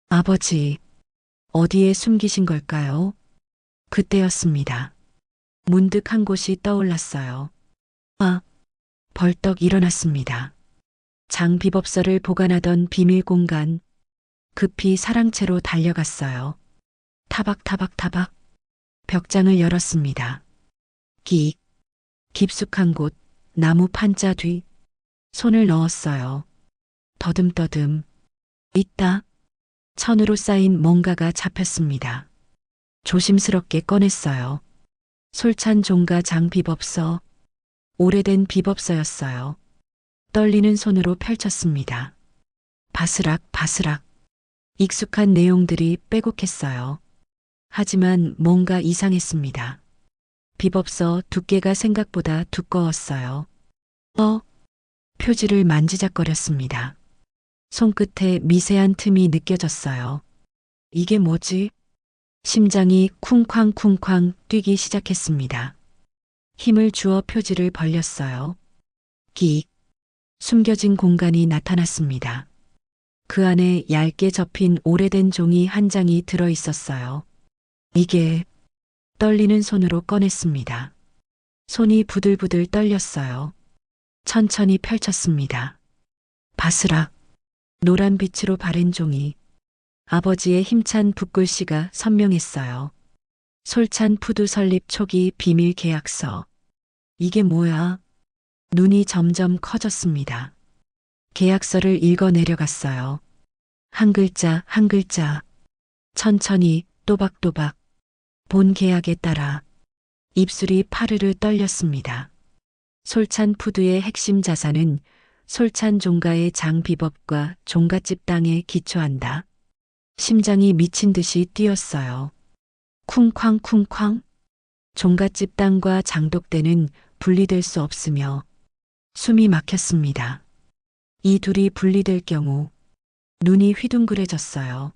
S1: 아버지, 어디에 숨기신 걸까요? 그때였습니다. 문득 한 곳이 떠올랐어요. 벌떡 일어났습니다. 장비법서를 보관하던 비밀 공간. 급히 사랑채로 달려갔어요. 타박타박타박. 벽장을 열었습니다. 끼익. 깊숙한 곳, 나무 판자 뒤. 손을 넣었어요. 더듬더듬. 있다. 천으로 쌓인 뭔가가 잡혔습니다. 조심스럽게 꺼냈어요. 솔찬 종가 장비법서. 오래된 비법서였어요. 떨리는 손으로 펼쳤습니다. 바스락 바스락. 익숙한 내용들이 빼곡했어요. 하지만 뭔가 이상했습니다. 비법서 두께가 생각보다 두꺼웠어요. 표지를 만지작거렸습니다. 손끝에 미세한 틈이 느껴졌어요. 이게 뭐지? 심장이 쿵쾅쿵쾅 뛰기 시작했습니다. 힘을 주어 표지를 벌렸어요. 끼익. 숨겨진 공간이 나타났습니다. 그 안에 얇게 접힌 오래된 종이 한 장이 들어 있었어요. 이게 떨리는 손으로 꺼냈습니다. 손이 부들부들 떨렸어요. 천천히 펼쳤습니다. 바스락. 노란 빛으로 바랜 종이. 아버지의 힘찬 붓글씨가 선명했어요. 솔찬 푸드 설립 초기 비밀 계약서. 이게 뭐야? 눈이 점점 커졌습니다. 계약서를 읽어 내려갔어요. 한 글자 한 글자. 천천히 또박또박. 본 계약에 따라 입술이 파르르 떨렸습니다. 솔찬 푸드의 핵심 자산은 솔찬 종가의 장비법과 종갓집 땅에 기초한다. 심장이 미친 듯이 뛰었어요. 쿵쾅쿵쾅. 종갓집 땅과 장독대는 분리될 수 없으며 숨이 막혔습니다. 이 둘이 분리될 경우 눈이 휘둥그레졌어요.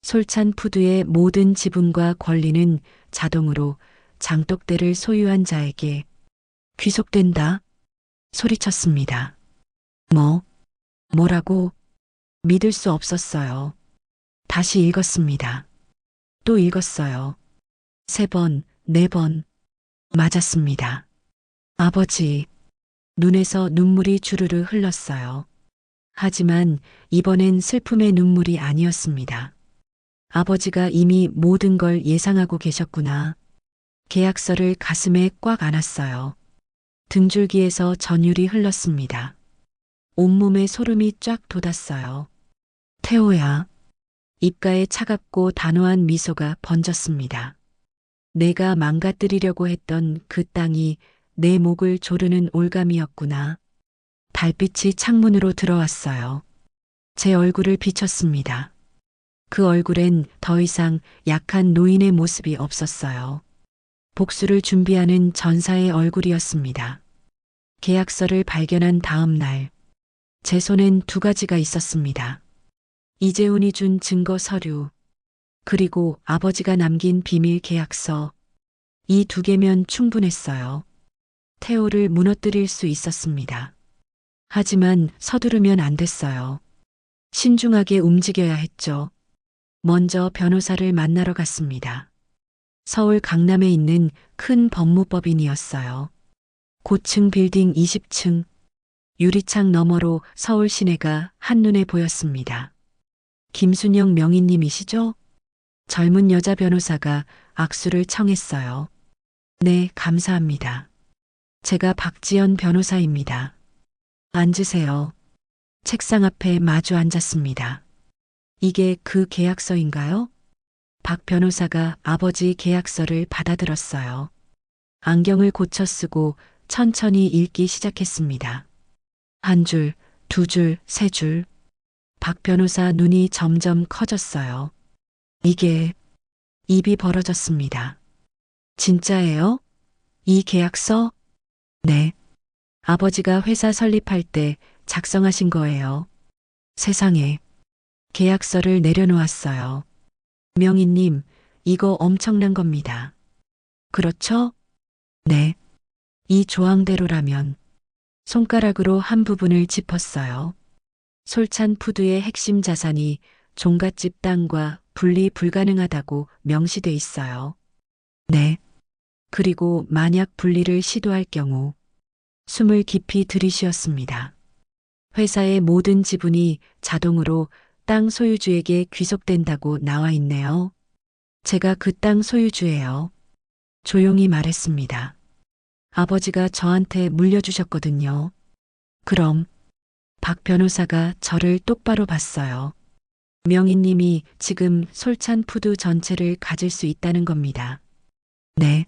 S1: 솔찬 푸드의 모든 지분과 권리는 자동으로 장독대를 소유한 자에게 귀속된다. 소리쳤습니다. 뭐라고? 믿을 수 없었어요. 다시 읽었습니다. 또 읽었어요. 3번, 4번. 맞았습니다. 아버지. 눈에서 눈물이 주르르 흘렀어요. 하지만 이번엔 슬픔의 눈물이 아니었습니다. 아버지가 이미 모든 걸 예상하고 계셨구나. 계약서를 가슴에 꽉 안았어요. 등줄기에서 전율이 흘렀습니다. 온몸에 소름이 쫙 돋았어요. 태호야. 입가에 차갑고 단호한 미소가 번졌습니다. 내가 망가뜨리려고 했던 그 땅이 내 목을 조르는 올감이었구나. 달빛이 창문으로 들어왔어요. 제 얼굴을 비췄습니다. 그 얼굴엔 더 이상 약한 노인의 모습이 없었어요. 복수를 준비하는 전사의 얼굴이었습니다. 계약서를 발견한 다음 날, 제 손엔 2가지가 있었습니다. 이재훈이 준 증거 서류, 그리고 아버지가 남긴 비밀 계약서. 이 2개면 충분했어요. 태호를 무너뜨릴 수 있었습니다. 하지만 서두르면 안 됐어요. 신중하게 움직여야 했죠. 먼저 변호사를 만나러 갔습니다. 서울 강남에 있는 큰 법무법인이었어요. 고층 빌딩 20층, 유리창 너머로 서울 시내가 한눈에 보였습니다. 김순영 명의님이시죠? 젊은 여자 변호사가 악수를 청했어요. 네, 감사합니다. 제가 박지연 변호사입니다. 앉으세요. 책상 앞에 마주 앉았습니다. 이게 그 계약서인가요? 박 변호사가 아버지 계약서를 받아들었어요. 안경을 고쳐 쓰고 천천히 읽기 시작했습니다. 1줄, 2줄, 3줄. 박 변호사 눈이 점점 커졌어요. 이게, 입이 벌어졌습니다. 진짜예요? 이 계약서? 네. 아버지가 회사 설립할 때 작성하신 거예요. 세상에. 계약서를 내려놓았어요. 명희님, 이거 엄청난 겁니다. 그렇죠? 네. 이 조항대로라면. 손가락으로 한 부분을 짚었어요. 솔찬 푸드의 핵심 자산이 종갓집 땅과 분리 불가능하다고 명시돼 있어요. 네. 그리고 만약 분리를 시도할 경우 숨을 깊이 들이쉬었습니다. 회사의 모든 지분이 자동으로 땅 소유주에게 귀속된다고 나와 있네요. 제가 그 땅 소유주예요. 조용히 말했습니다. 아버지가 저한테 물려주셨거든요. 그럼 박 변호사가 저를 똑바로 봤어요. 명희님이 지금 솔찬 푸드 전체를 가질 수 있다는 겁니다. 네.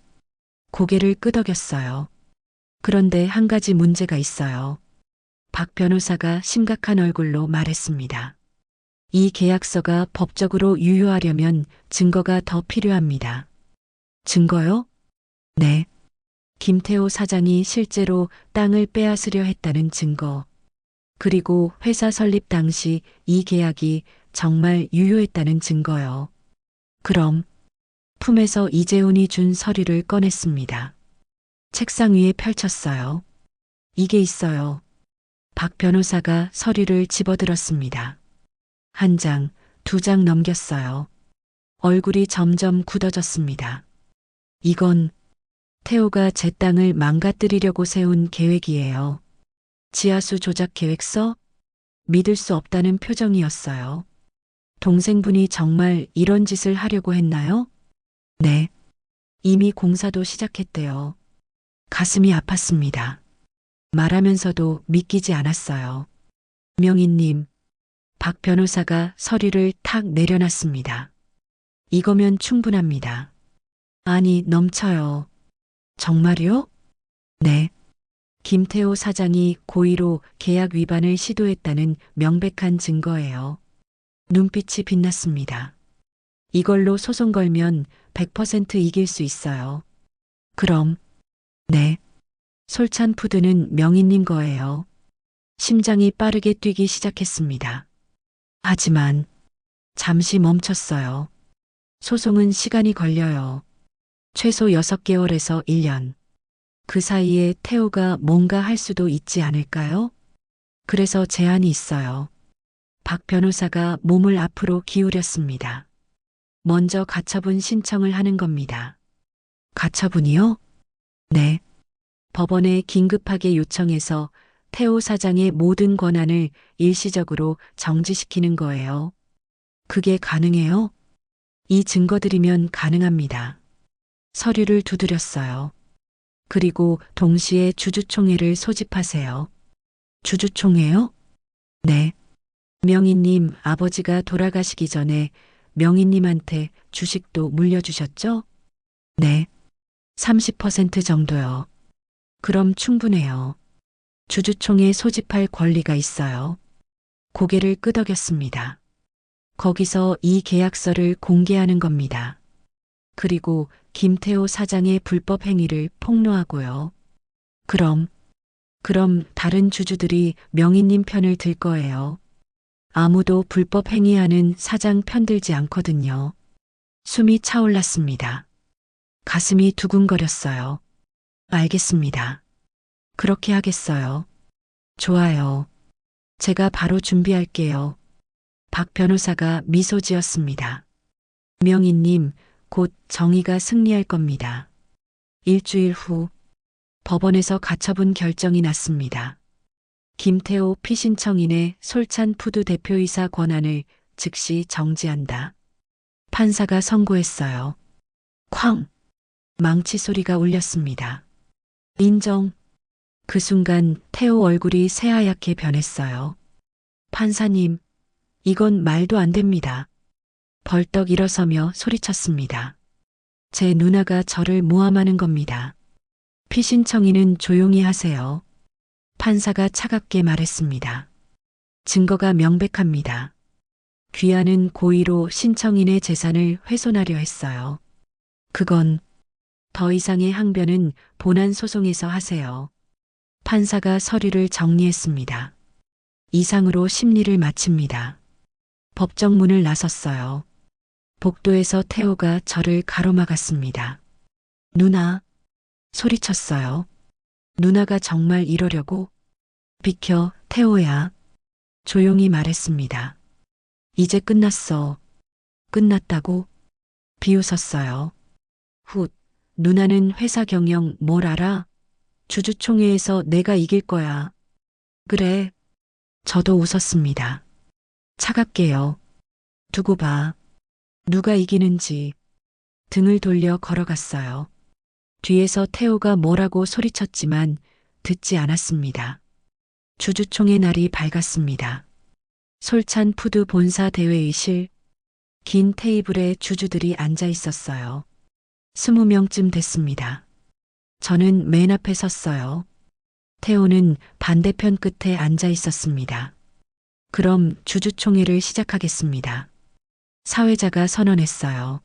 S1: 고개를 끄덕였어요. 그런데 한 가지 문제가 있어요. 박 변호사가 심각한 얼굴로 말했습니다. 이 계약서가 법적으로 유효하려면 증거가 더 필요합니다. 증거요? 네. 김태호 사장이 실제로 땅을 빼앗으려 했다는 증거. 그리고 회사 설립 당시 이 계약이 정말 유효했다는 증거요. 그럼 품에서 이재훈이 준 서류를 꺼냈습니다. 책상 위에 펼쳤어요. 이게 있어요. 박 변호사가 서류를 집어들었습니다. 1장, 2장 넘겼어요. 얼굴이 점점 굳어졌습니다. 이건 태호가 제 땅을 망가뜨리려고 세운 계획이에요. 지하수 조작 계획서? 믿을 수 없다는 표정이었어요. 동생분이 정말 이런 짓을 하려고 했나요? 네. 이미 공사도 시작했대요. 가슴이 아팠습니다. 말하면서도 믿기지 않았어요. 명희님, 박 변호사가 서류를 탁 내려놨습니다. 이거면 충분합니다. 아니, 넘쳐요. 정말요? 네. 김태호 사장이 고의로 계약 위반을 시도했다는 명백한 증거예요. 눈빛이 빛났습니다. 이걸로 소송 걸면 100% 이길 수 있어요. 그럼, 네. 솔찬푸드는 명희님 거예요. 심장이 빠르게 뛰기 시작했습니다. 하지만 잠시 멈췄어요. 소송은 시간이 걸려요. 최소 6개월에서 1년. 그 사이에 태호가 뭔가 할 수도 있지 않을까요? 그래서 제안이 있어요. 박 변호사가 몸을 앞으로 기울였습니다. 먼저 가처분 신청을 하는 겁니다. 가처분이요? 네. 법원에 긴급하게 요청해서 태호 사장의 모든 권한을 일시적으로 정지시키는 거예요. 그게 가능해요? 이 증거들이면 가능합니다. 서류를 두드렸어요. 그리고 동시에 주주총회를 소집하세요. 주주총회요? 네. 명희님 아버지가 돌아가시기 전에 명희님한테 주식도 물려주셨죠? 네. 30% 정도요. 그럼 충분해요. 주주총회 소집할 권리가 있어요. 고개를 끄덕였습니다. 거기서 이 계약서를 공개하는 겁니다. 그리고 김태호 사장의 불법 행위를 폭로하고요. 그럼 다른 주주들이 명희님 편을 들 거예요. 아무도 불법 행위하는 사장 편들지 않거든요. 숨이 차올랐습니다. 가슴이 두근거렸어요. 알겠습니다. 그렇게 하겠어요. 좋아요. 제가 바로 준비할게요. 박 변호사가 미소 지었습니다. 명희님, 곧 정의가 승리할 겁니다. 일주일 후 법원에서 가처분 결정이 났습니다. 김태호 피신청인의 솔찬푸드 대표이사 권한을 즉시 정지한다. 판사가 선고했어요. 쾅! 망치 소리가 울렸습니다. 인정. 그 순간 태호 얼굴이 새하얗게 변했어요. 판사님, 이건 말도 안 됩니다. 벌떡 일어서며 소리쳤습니다. 제 누나가 저를 모함하는 겁니다. 피신청인은 조용히 하세요. 판사가 차갑게 말했습니다. 증거가 명백합니다. 귀하는 고의로 신청인의 재산을 훼손하려 했어요. 그건 더 이상의 항변은 본안 소송에서 하세요. 판사가 서류를 정리했습니다. 이상으로 심리를 마칩니다. 법정문을 나섰어요. 복도에서 태호가 저를 가로막았습니다. 누나, 소리쳤어요. 누나가 정말 이러려고? 비켜, 태호야. 조용히 말했습니다. 이제 끝났어. 끝났다고? 비웃었어요. 훗, 누나는 회사 경영 뭘 알아? 주주총회에서 내가 이길 거야. 그래. 저도 웃었습니다. 차갑게요. 두고 봐. 누가 이기는지. 등을 돌려 걸어갔어요. 뒤에서 태호가 뭐라고 소리쳤지만 듣지 않았습니다. 주주총회 날이 밝았습니다. 솔찬푸드 본사 대회의실. 긴 테이블에 주주들이 앉아 있었어요. 20명쯤 됐습니다. 저는 맨 앞에 섰어요. 태호는 반대편 끝에 앉아 있었습니다. 그럼 주주총회를 시작하겠습니다. 사회자가 선언했어요.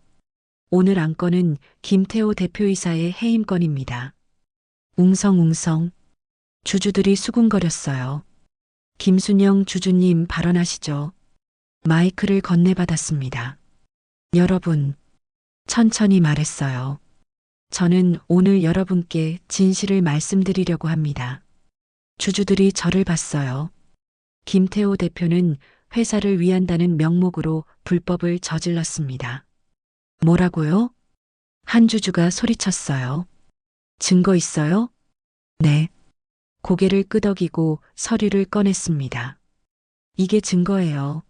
S1: 오늘 안건은 김태호 대표이사의 해임건입니다. 웅성웅성. 주주들이 수군거렸어요. 김순영 주주님 발언하시죠. 마이크를 건네받았습니다. 여러분, 천천히 말했어요. 저는 오늘 여러분께 진실을 말씀드리려고 합니다. 주주들이 저를 봤어요. 김태호 대표는 회사를 위한다는 명목으로 불법을 저질렀습니다. 뭐라고요? 한 주주가 소리쳤어요. 증거 있어요? 네. 고개를 끄덕이고 서류를 꺼냈습니다. 이게 증거예요.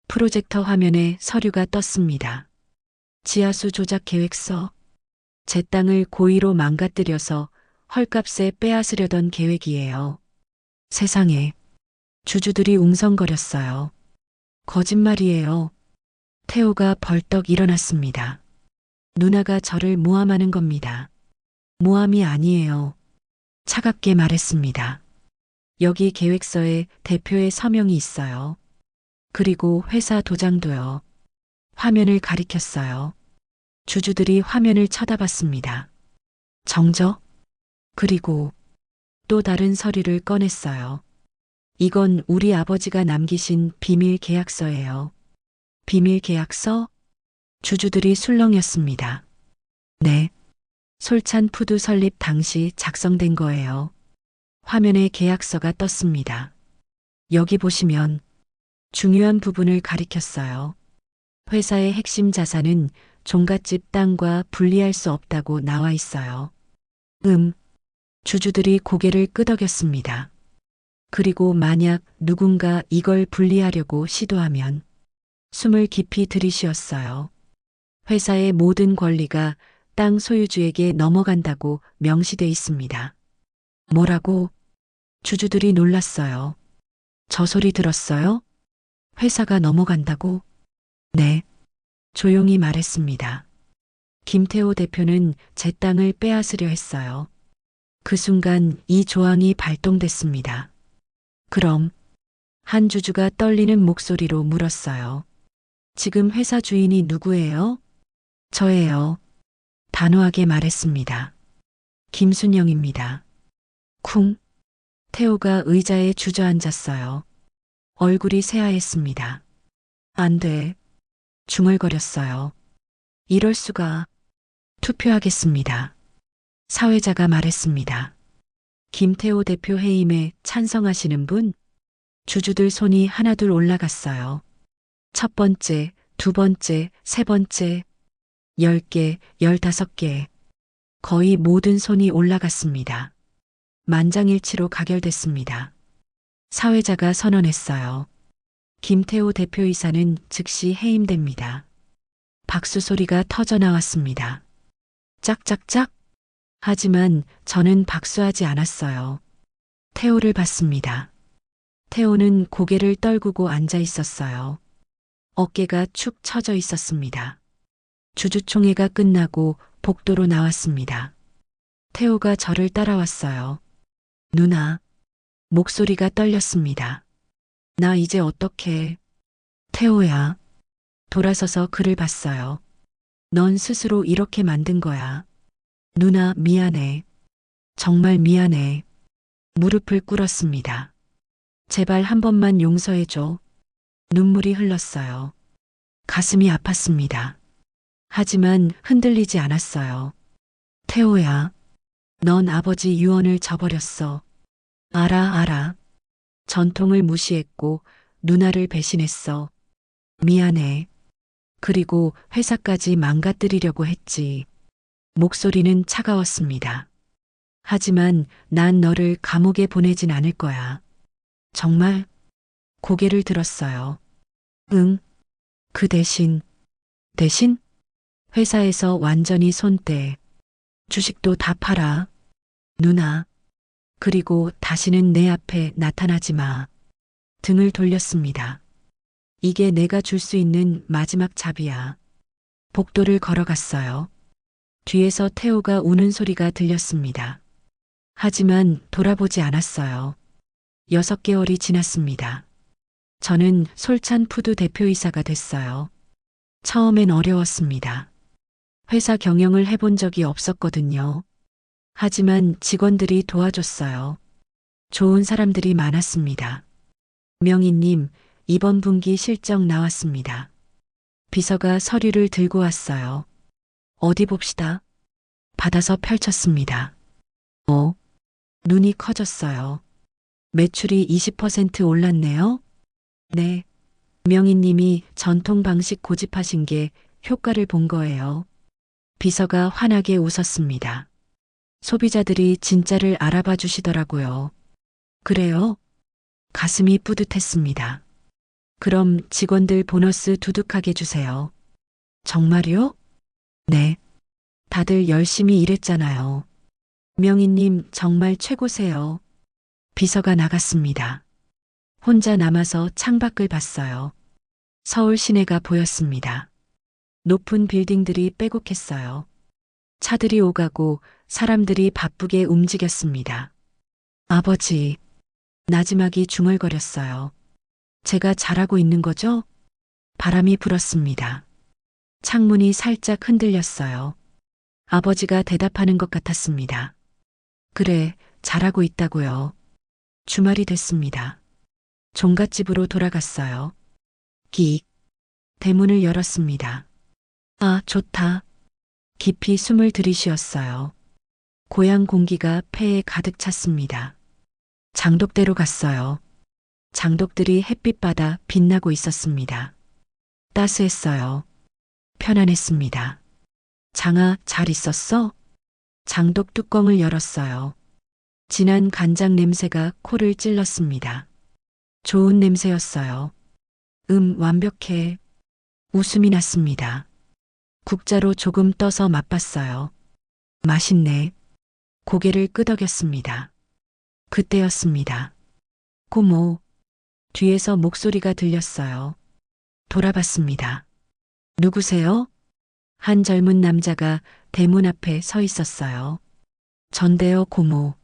S1: 프로젝터 화면에 서류가 떴습니다. 지하수 조작 계획서. 제 땅을 고의로 망가뜨려서 헐값에 빼앗으려던 계획이에요. 세상에. 주주들이 웅성거렸어요. 거짓말이에요. 태호가 벌떡 일어났습니다. 누나가 저를 모함하는 겁니다. 모함이 아니에요. 차갑게 말했습니다. 여기 계획서에 대표의 서명이 있어요. 그리고 회사 도장도요. 화면을 가리켰어요. 주주들이 화면을 쳐다봤습니다. 정적? 그리고 또 다른 서류를 꺼냈어요. 이건 우리 아버지가 남기신 비밀 계약서예요. 비밀 계약서? 주주들이 술렁였습니다. 네. 솔찬 푸드 설립 당시 작성된 거예요. 화면에 계약서가 떴습니다. 여기 보시면 중요한 부분을 가리켰어요. 회사의 핵심 자산은 종갓집 땅과 분리할 수 없다고 나와 있어요. 주주들이 고개를 끄덕였습니다. 그리고 만약 누군가 이걸 분리하려고 시도하면 숨을 깊이 들이쉬었어요. 회사의 모든 권리가 땅 소유주에게 넘어간다고 명시돼 있습니다. 뭐라고? 주주들이 놀랐어요. 저 소리 들었어요? 회사가 넘어간다고? 네. 조용히 말했습니다. 김태호 대표는 제 땅을 빼앗으려 했어요. 그 순간 이 조항이 발동됐습니다. 그럼 한 주주가 떨리는 목소리로 물었어요. 지금 회사 주인이 누구예요? 저예요. 단호하게 말했습니다. 김순영입니다. 쿵. 태호가 의자에 주저앉았어요. 얼굴이 새하였습니다. 안 돼. 중얼거렸어요. 이럴 수가. 투표하겠습니다. 사회자가 말했습니다. 김태호 대표 해임에 찬성하시는 분? 주주들 손이 하나둘 올라갔어요. 첫 번째, 두 번째, 세 번째, 10개, 15개. 거의 모든 손이 올라갔습니다. 만장일치로 가결됐습니다. 사회자가 선언했어요. 김태호 대표이사는 즉시 해임됩니다. 박수 소리가 터져 나왔습니다. 짝짝짝. 하지만 저는 박수하지 않았어요. 태호를 봤습니다. 태호는 고개를 떨구고 앉아 있었어요. 어깨가 축 처져 있었습니다. 주주총회가 끝나고 복도로 나왔습니다. 태호가 저를 따라왔어요. 누나. 목소리가 떨렸습니다. 나 이제 어떡해. 태호야. 돌아서서 그를 봤어요. 넌 스스로 이렇게 만든 거야. 누나 미안해. 정말 미안해. 무릎을 꿇었습니다. 제발 한 번만 용서해줘. 눈물이 흘렀어요. 가슴이 아팠습니다. 하지만 흔들리지 않았어요. 태호야. 넌 아버지 유언을 저버렸어. 알아. 전통을 무시했고 누나를 배신했어. 미안해. 그리고 회사까지 망가뜨리려고 했지. 목소리는 차가웠습니다. 하지만 난 너를 감옥에 보내진 않을 거야. 정말? 고개를 들었어요. 응. 그 대신. 대신? 회사에서 완전히 손 떼. 주식도 다 팔아. 누나. 그리고 다시는 내 앞에 나타나지 마. 등을 돌렸습니다. 이게 내가 줄 수 있는 마지막 잡이야. 복도를 걸어갔어요. 뒤에서 태호가 우는 소리가 들렸습니다. 하지만 돌아보지 않았어요. 6개월이 지났습니다. 저는 솔찬 푸드 대표이사가 됐어요. 처음엔 어려웠습니다. 회사 경영을 해본 적이 없었거든요. 하지만 직원들이 도와줬어요. 좋은 사람들이 많았습니다. 명희님, 이번 분기 실적 나왔습니다. 비서가 서류를 들고 왔어요. 어디 봅시다. 받아서 펼쳤습니다. 눈이 커졌어요. 매출이 20% 올랐네요. 네. 명희님이 전통 방식 고집하신 게 효과를 본 거예요. 비서가 환하게 웃었습니다. 소비자들이 진짜를 알아봐 주시더라고요. 그래요? 가슴이 뿌듯했습니다. 그럼 직원들 보너스 두둑하게 주세요. 정말요? 네. 다들 열심히 일했잖아요. 명희님 정말 최고세요. 비서가 나갔습니다. 혼자 남아서 창밖을 봤어요. 서울 시내가 보였습니다. 높은 빌딩들이 빼곡했어요. 차들이 오가고 사람들이 바쁘게 움직였습니다. 아버지, 나지막이 중얼거렸어요. 제가 잘하고 있는 거죠? 바람이 불었습니다. 창문이 살짝 흔들렸어요. 아버지가 대답하는 것 같았습니다. 그래, 잘하고 있다고요. 주말이 됐습니다. 종갓집으로 돌아갔어요. 끽. 대문을 열었습니다. 아, 좋다. 깊이 숨을 들이쉬었어요. 고향 공기가 폐에 가득 찼습니다. 장독대로 갔어요. 장독들이 햇빛받아 빛나고 있었습니다. 따스했어요. 편안했습니다. 장아, 잘 있었어? 장독 뚜껑을 열었어요. 진한 간장 냄새가 코를 찔렀습니다. 좋은 냄새였어요. 완벽해. 웃음이 났습니다. 국자로 조금 떠서 맛봤어요. 맛있네. 고개를 끄덕였습니다. 그때였습니다. 고모. 뒤에서 목소리가 들렸어요. 돌아봤습니다. 누구세요? 한 젊은 남자가 대문 앞에 서 있었어요. 전데요, 고모.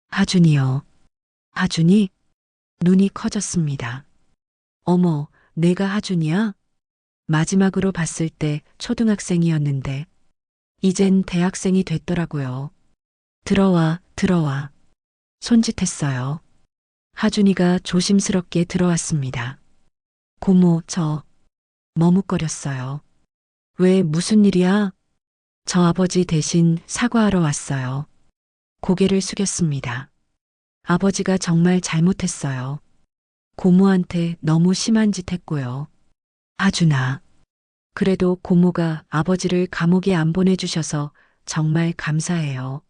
S1: 하준이요. 하준이? 눈이 커졌습니다. 어머, 내가 하준이야? 마지막으로 봤을 때 초등학생이었는데, 이젠 대학생이 됐더라고요. 들어와, 들어와. 손짓했어요. 하준이가 조심스럽게 들어왔습니다. 고모, 저 머뭇거렸어요. 왜 무슨 일이야? 저 아버지 대신 사과하러 왔어요. 고개를 숙였습니다. 아버지가 정말 잘못했어요. 고모한테 너무 심한 짓 했고요. 하준아. 그래도 고모가 아버지를 감옥에 안 보내주셔서 정말 감사해요.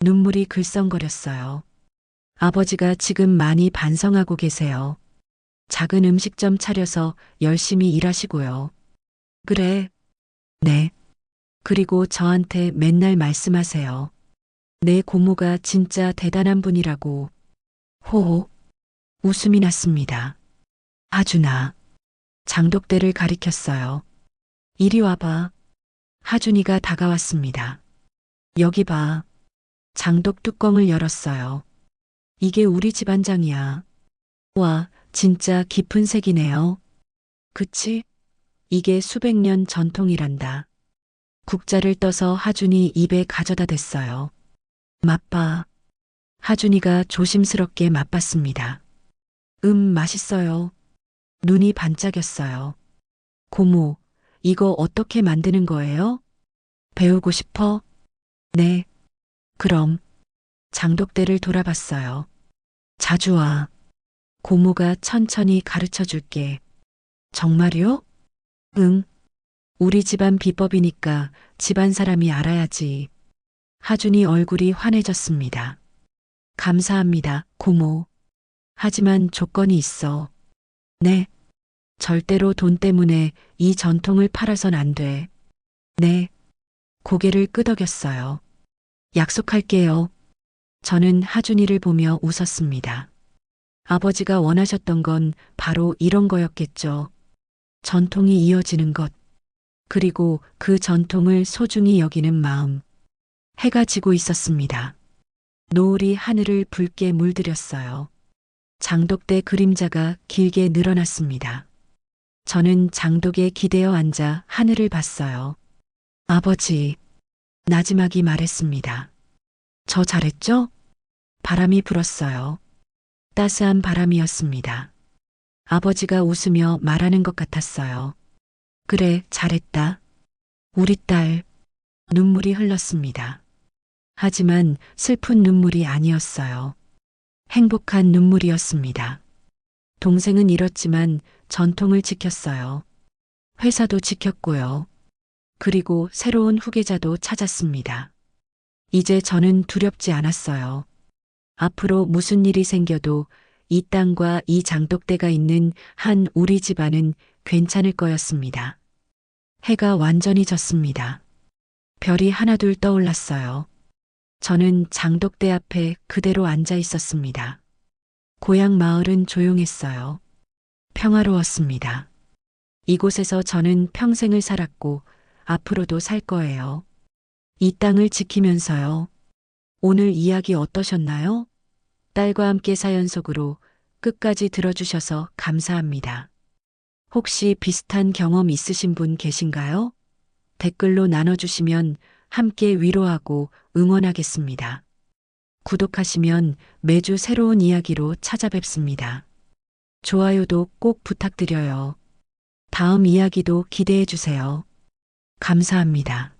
S1: 눈물이 글썽거렸어요. 아버지가 지금 많이 반성하고 계세요. 작은 음식점 차려서 열심히 일하시고요. 그래. 네. 그리고 저한테 맨날 말씀하세요. 내 고모가 진짜 대단한 분이라고. 호호. 웃음이 났습니다. 하준아. 장독대를 가리켰어요. 이리 와봐. 하준이가 다가왔습니다. 여기 봐. 장독 뚜껑을 열었어요. 이게 우리 집안장이야. 와, 진짜 깊은 색이네요. 그치? 이게 수백 년 전통이란다. 국자를 떠서 하준이 입에 가져다 댔어요. 맛봐. 하준이가 조심스럽게 맛봤습니다. 맛있어요. 눈이 반짝였어요. 고모, 이거 어떻게 만드는 거예요? 배우고 싶어? 네. 그럼. 장독대를 돌아봤어요. 자주 와. 고모가 천천히 가르쳐 줄게. 정말요? 응. 우리 집안 비법이니까 집안 사람이 알아야지. 하준이 얼굴이 환해졌습니다. 감사합니다, 고모. 하지만 조건이 있어. 네. 절대로 돈 때문에 이 전통을 팔아선 안 돼. 네. 고개를 끄덕였어요. 약속할게요. 저는 하준이를 보며 웃었습니다. 아버지가 원하셨던 건 바로 이런 거였겠죠. 전통이 이어지는 것. 그리고 그 전통을 소중히 여기는 마음. 해가 지고 있었습니다. 노을이 하늘을 붉게 물들였어요. 장독대 그림자가 길게 늘어났습니다. 저는 장독에 기대어 앉아 하늘을 봤어요. 아버지, 나지막이 말했습니다. 저 잘했죠? 바람이 불었어요. 따스한 바람이었습니다. 아버지가 웃으며 말하는 것 같았어요. 그래, 잘했다. 우리 딸. 눈물이 흘렀습니다. 하지만 슬픈 눈물이 아니었어요. 행복한 눈물이었습니다. 동생은 잃었지만 전통을 지켰어요. 회사도 지켰고요. 그리고 새로운 후계자도 찾았습니다. 이제 저는 두렵지 않았어요. 앞으로 무슨 일이 생겨도 이 땅과 이 장독대가 있는 한 우리 집안은 괜찮을 거였습니다. 해가 완전히 졌습니다. 별이 하나둘 떠올랐어요. 저는 장독대 앞에 그대로 앉아 있었습니다. 고향 마을은 조용했어요. 평화로웠습니다. 이곳에서 저는 평생을 살았고 앞으로도 살 거예요. 이 땅을 지키면서요. 오늘 이야기 어떠셨나요? 딸과 함께 사연 속으로 끝까지 들어주셔서 감사합니다. 혹시 비슷한 경험 있으신 분 계신가요? 댓글로 나눠주시면 함께 위로하고 응원하겠습니다. 구독하시면 매주 새로운 이야기로 찾아뵙습니다. 좋아요도 꼭 부탁드려요. 다음 이야기도 기대해 주세요. 감사합니다.